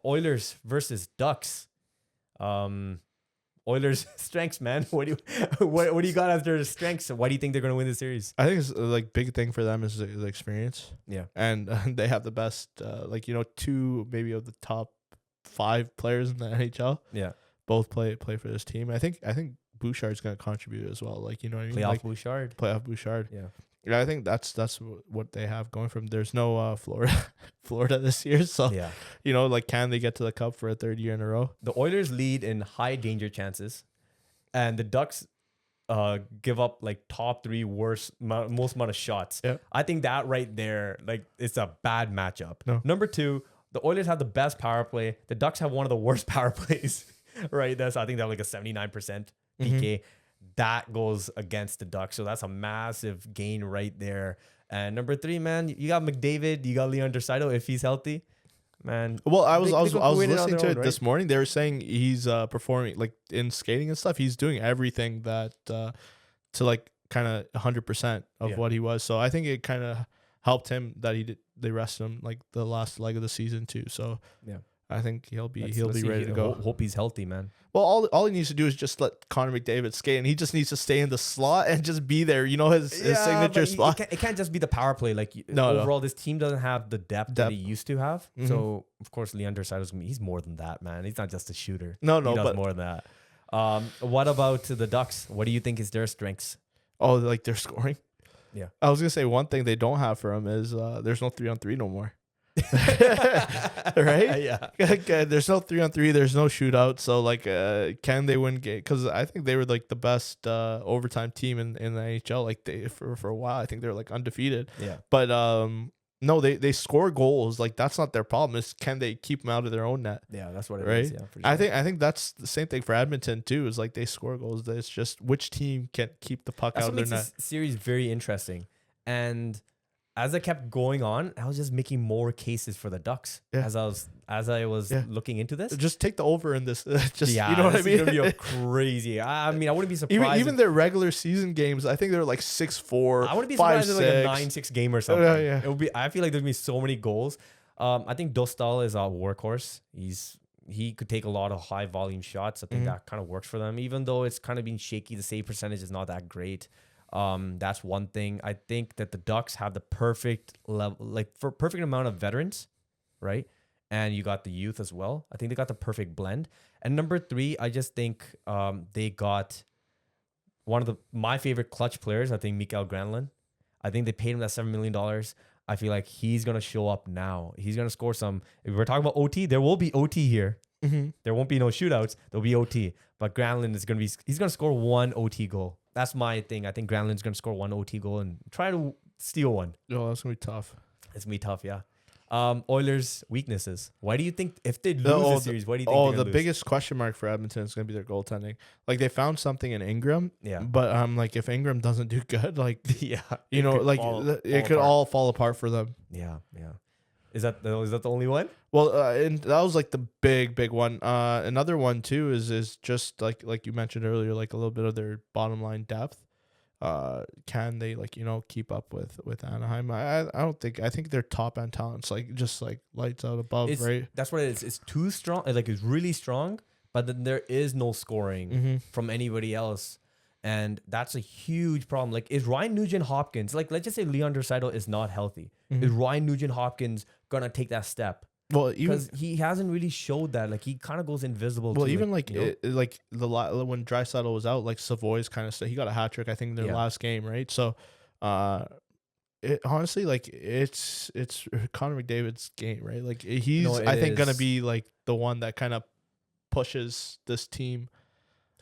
Oilers versus Ducks. Oilers strengths, man. What do you got as their strengths? Why do you think they're going to win the series? I think it's like big thing for them is the experience. Yeah. And they have the best, two maybe of the top 5 players in the NHL. Yeah. Both play for this team. I think Bouchard's going to contribute as well. Like, you know what I mean? Playoff Bouchard. Playoff Bouchard. Yeah. Yeah, I think that's what they have going from. There's no Florida this year, so Yeah. Can they get to the Cup for a 3rd year in a row? The Oilers lead in high danger chances, and the Ducks give up like top 3 most amount of shots. Yeah. I think that right there, like, it's a bad matchup. No. Number 2, the Oilers have the best power play. The Ducks have one of the worst power plays. Right. I think they have like a 79% PK. That goes against the Ducks. So that's a massive gain right there. And number 3, man, you got McDavid, you got Leon Draisaitl if he's healthy. Man. Well, I was listening listening to it this morning. They were saying he's performing like in skating and stuff. He's doing everything that to like kind of 100% of what he was. So I think it kind of helped him that they rested him like the last leg of the season too. So yeah. I think he'll be ready to go. Hope he's healthy, man. Well, all he needs to do is just let Connor McDavid skate, and he just needs to stay in the slot and just be there. His signature spot. It can't just be the power play. Like overall, this team doesn't have the depth that he used to have. Mm-hmm. So of course, Leon Draisaitl he's more than that, man. He's not just a shooter. No, he does but more than that. What about the Ducks? What do you think is their strengths? Oh, like their scoring. Yeah, I was gonna say one thing they don't have for them is there's no 3-on-3 no more. Right? Yeah. There's no 3-on-3. There's no shootout. So can they win game? Because I think they were like the best overtime team in the NHL. Like they for a while, I think they were like undefeated. Yeah. But no, they score goals. Like that's not their problem. It's can they keep them out of their own net? Yeah, that's what it right? is. Yeah, for sure. I think that's the same thing for Edmonton too. Is like they score goals. It's just which team can keep the puck out of their net. This series very interesting. And as I kept going on, I was just making more cases for the Ducks as I was looking into this. Just take the over in this. Just you know what I mean? It's gonna be crazy. I mean, I wouldn't be surprised. Even their regular season games, I think they're like 6-4. I wouldn't be surprised if like a 9-6 game or something. Yeah. It would be. I feel like there'd be so many goals. I think Dostal is a workhorse. He could take a lot of high volume shots. I think that kind of works for them, even though it's kind of been shaky. The save percentage is not that great. That's one thing. I think that the Ducks have the perfect level, like for perfect amount of veterans, right? And you got the youth as well. I think they got the perfect blend. And number 3, I just think they got one of my favorite clutch players. I think Mikael Granlund. I think they paid him that $7 million. I feel like he's gonna show up now. He's gonna score some. If we're talking about OT, there will be OT here. Mm-hmm. There won't be no shootouts. There'll be OT. But Granlund he's gonna score 1 OT goal. That's my thing. I think Granlund's going to score 1 OT goal and try to steal one. Oh, that's going to be tough. It's going to be tough, yeah. Oilers' weaknesses. Why do you think, if they lose the series, why do you think they're the lose? biggest question mark for Edmonton is going to be their goaltending. Like, they found something in Ingram. Yeah. But, like, if Ingram doesn't do good, like, yeah, it could all fall apart for them. Yeah. Is that the only one? Well, and that was like the big one. Another one too is just like you mentioned earlier, like a little bit of their bottom line depth. Can they keep up with Anaheim? I don't think. I think their top end talents just lights out above, right? That's what it is. It's too strong. Like it's really strong, but then there is no scoring from anybody else. And that's a huge problem. Like, is Ryan Nugent-Hopkins, like, let's just say Leon Draisaitl is not healthy. Is Ryan Nugent-Hopkins going to take that step? Well, because he hasn't really showed that. Like, he kind of goes invisible. Well, even when Draisaitl was out, like, Savoy's kind of he got a hat trick, I think, in their last game, right? So, honestly, like, it's Connor McDavid's game, right? Like, he's, I think, going to be, like, the one that kind of pushes this team.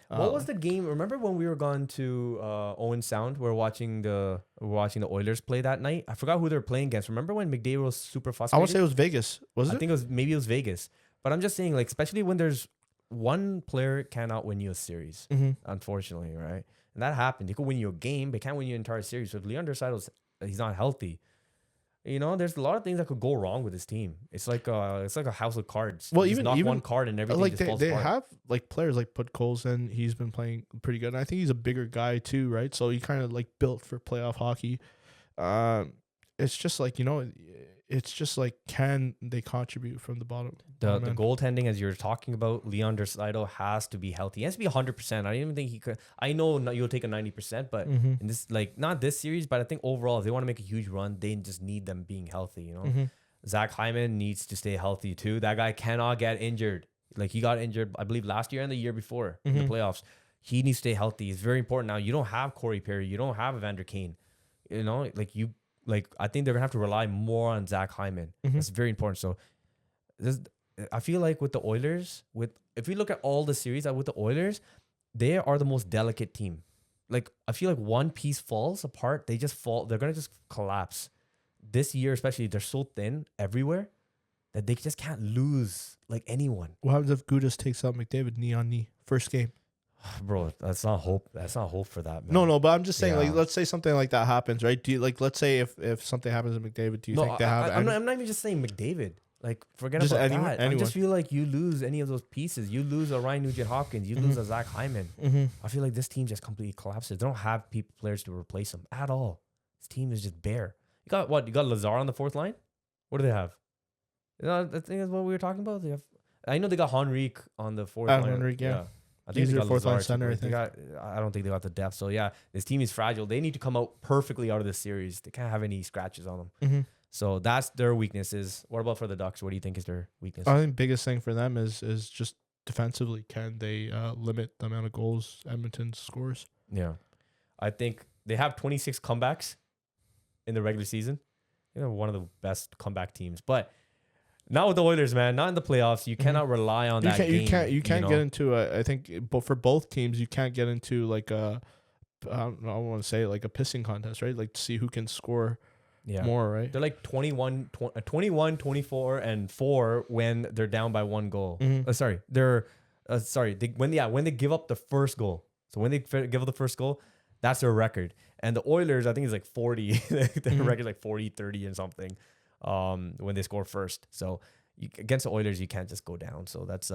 What was the game? Remember when we were gone to Owen Sound? We're watching the Oilers play that night. I forgot who they were playing against. Remember when McDavid was super frustrated? I want to say it was Vegas. I think it was Vegas. But I'm just saying, like, especially when there's one player cannot win you a series, unfortunately, right? And that happened. He could win you a game, but can't win you an entire series. So if Leon Draisaitl he's not healthy, there's a lot of things that could go wrong with this team. It's like a house of cards. Well, even one card and everything like just falls they apart. have like players like Podkolzin. He's been playing pretty good. And I think he's a bigger guy too, right? So he kind of like built for playoff hockey. It's just like it's just like, can they contribute from the bottom? The end? goaltending, as you're talking about, Leon Draisaitl has to be healthy. He has to be 100%. I don't even think he could. I know you'll take a 90%, but in this, like, not this series, but I think overall, if they want to make a huge run, they just need them being healthy, you know? Zach Hyman needs to stay healthy too. That guy cannot get injured. Like, he got injured, I believe, last year and the year before in the playoffs. He needs to stay healthy. It's very important. Now, you don't have Corey Perry. You don't have Evander Kane. You know, I think they're going to have to rely more on Zach Hyman. That's very important. So, I feel like with the Oilers, if we look at all the series with the Oilers, they are the most delicate team. Like, I feel like one piece falls apart, they just fall. They're going to just collapse. This year, especially, they're so thin everywhere that they just can't lose like anyone. What happens if Gudas takes out McDavid knee on knee first game? Bro, that's not hope. That's not hope for that, man. No, but I'm just saying, like, let's say something like that happens, right? Do you, like, let's say if something happens to McDavid, do you think they have? I'm not even just saying McDavid. Like, forget just about that. Anyone. I just feel like you lose any of those pieces. You lose a Ryan Nugent-Hopkins. You lose a Zach Hyman. I feel like this team just completely collapses. They don't have players to replace them at all. This team is just bare. You got what? You got Lazar on the fourth line? What do they have? You know, I think that's what we were talking about. I know they got Henrique on the fourth line. Henrique, yeah. I think he's they their got fourth line Lazar center. I don't think they got the depth. So yeah, this team is fragile. They need to come out perfectly out of this series. They can't have any scratches on them. So that's their weaknesses. What about for the Ducks? What do you think is their weakness? I think biggest thing for them is just defensively. Can they limit the amount of goals Edmonton scores? Yeah, I think they have 26 comebacks in the regular season. They're one of the best comeback teams, but not with the Oilers, man. Not in the playoffs. You cannot rely on that. You can't get into I think, but for both teams, you can't get into like I don't want to say like a pissing contest, right? Like to see who can score more, right? They're like 21, 24, and 4 when they're down by 1 goal. They're when they give up the first goal. So when they give up the first goal, that's their record. And the Oilers, I think, is like 40. Their record is like 40, 30 and something when they score first. So against the Oilers, you can't just go down. So that's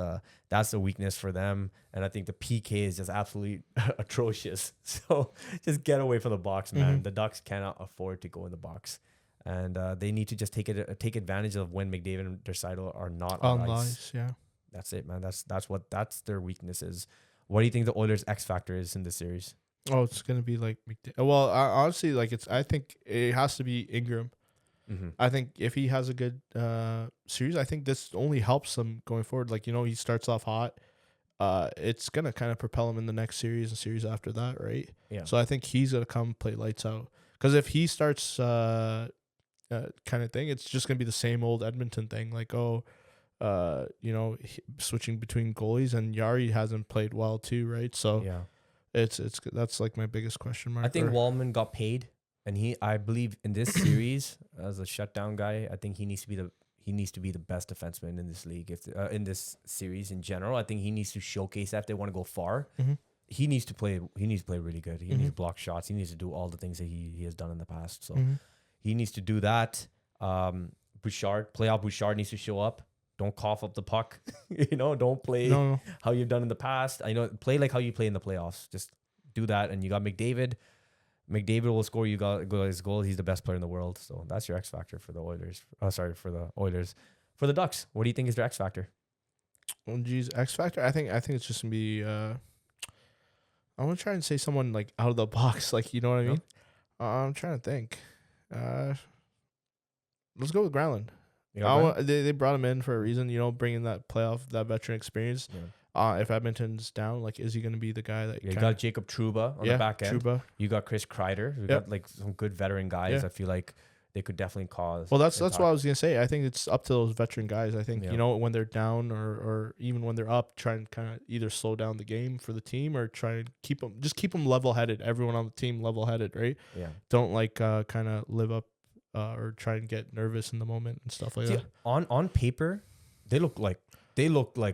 the weakness for them. And I think the PK is just absolutely atrocious. So just get away from the box, man. The Ducks cannot afford to go in the box. And they need to just take advantage of when McDavid and Draisaitl are not on ice. Yeah. That's it, man. That's their weaknesses. What do you think the Oilers' X factor is in this series? Oh, it's gonna be like well, honestly, like I think it has to be Ingram. I think if he has a good series, I think this only helps him going forward. Like, you know, he starts off hot. It's gonna kind of propel him in the next series and series after that, right? Yeah. So I think he's gonna come play lights out. Because if he starts kind of thing, it's just gonna be the same old Edmonton thing. Like, you know, switching between goalies, and Yari hasn't played well too, right? So yeah. That's like my biggest question mark. I think Wallman got paid, and I believe in this series as a shutdown guy, I think he needs to be the best defenseman in this league. If in this series in general, I think he needs to showcase that if they want to go far. He needs to play. He needs to play really good. He needs to block shots. He needs to do all the things that he has done in the past. So he needs to do that. Bouchard needs to show up. Don't cough up the puck. You know, don't play how you've done in the past. I know, play like how you play in the playoffs. Just do that. And you got McDavid. McDavid will score you his goal. He's the best player in the world. So that's your X factor for the Oilers. For the Oilers. For the Ducks, what do you think is their X factor? Oh, geez, X factor. I think it's just gonna be. I'm gonna try and say someone like out of the box. Like, you know what I mean? I'm trying to think. Let's go with Granlund. They brought him in for a reason, you know, bringing that veteran experience. If Edmonton's down, like, is he going to be the guy that you got Jacob Trouba on the back end? Trouba. You got Chris Kreider. You got like some good veteran guys. I feel like they could definitely cause. Well, that's what I was going to say. I think it's up to those veteran guys. I think, you know, when they're down or even when they're up, try and kind of either slow down the game for the team or try and keep them level headed. Everyone on the team level headed, right? Yeah. Don't like kind of live up. Or try and get nervous in the moment and stuff like that. On paper, they look like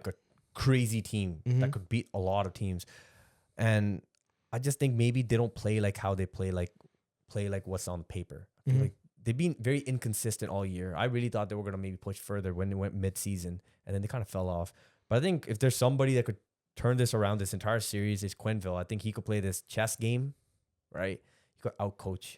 a crazy team that could beat a lot of teams, and I just think maybe they don't play like how they play like what's on paper. I feel like they've been very inconsistent all year. I really thought they were gonna maybe push further when they went mid-season, and then they kind of fell off. But I think if there's somebody that could turn this around this entire series, it's Quenneville. I think he could play this chess game, right? He could outcoach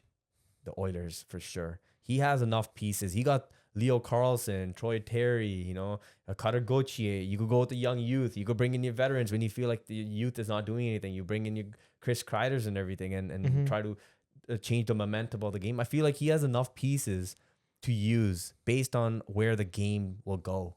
the Oilers for sure. He has enough pieces. He got Leo Carlson, Troy Terry, you know, Cutter Gauthier. You could go with the young youth. You could bring in your veterans when you feel like the youth is not doing anything. You bring in your Chris Kreiders and everything, and try to change the momentum of the game. I feel like he has enough pieces to use based on where the game will go.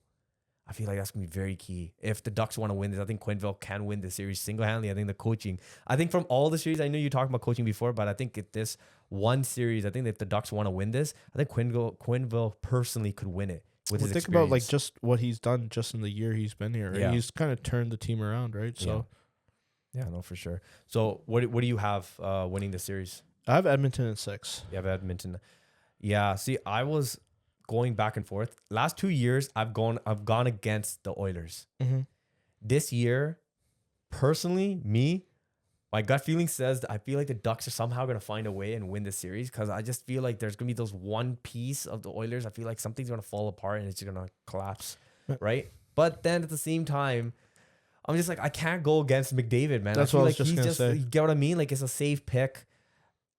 I feel like that's going to be very key. If the Ducks want to win this, I think Quenneville can win the series single-handedly. I think the coaching, I think from all the series, I know you talked about coaching before, but I think if this one series, I think if the Ducks want to win this, I think Quenneville personally could win it with his think experience. about like just what he's done just in the year he's been here. Right? Yeah. He's kind of turned the team around, right? So yeah, no, for sure. So what do you have winning the series? I have Edmonton in 6. You have Edmonton. Yeah, see, I was going back and forth. Last 2 years, I've gone against the Oilers. This year, personally, my gut feeling says that I feel like the Ducks are somehow going to find a way and win the series, because I just feel like there's going to be those one piece of the Oilers. I feel like something's going to fall apart and it's going to collapse, right? But then at the same time, I'm just like, I can't go against McDavid, man. That's I feel what I like was just going to say. You get what I mean? Like, it's a safe pick.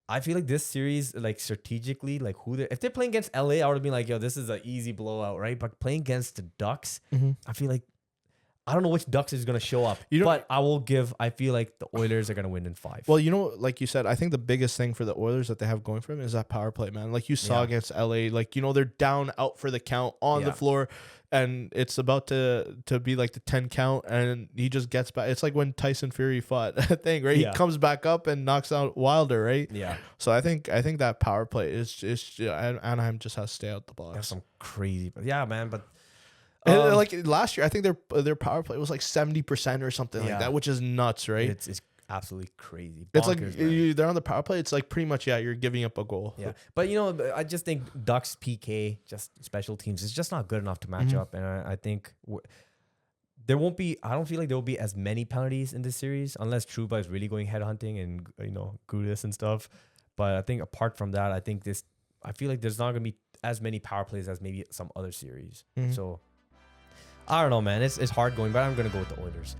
I feel like this series, like strategically, like if they're playing against LA, I would have been like, yo, this is an easy blowout, right? But playing against the Ducks, I feel like, I don't know which Ducks is going to show up, but I feel like the Oilers are going to win in 5. Well, you know, like you said, I think the biggest thing for the Oilers that they have going for them is that power play, man. Like you saw against LA, like, you know, they're down out for the count on the floor, and it's about to be like the 10 count, and he just gets back. It's like when Tyson Fury fought that thing, right? He comes back up and knocks out Wilder, right? Yeah. So I think that power play is Anaheim just has to stay out the box. That's some crazy, but yeah, man. But like last year, I think their power play was like 70% or something like that, which is nuts, right? It's absolutely crazy. It's like they're on the power play. It's like pretty much you're giving up a goal. Yeah, but you know, I just think Ducks PK, just special teams, is just not good enough to match up, and I think there won't be. I don't feel like there will be as many penalties in this series unless Trouba is really going headhunting and, you know, Gudis and stuff. But I think apart from that, I feel like there's not going to be as many power plays as maybe some other series. So I don't know, man. It's hard going, but I'm going to go with the Oilers.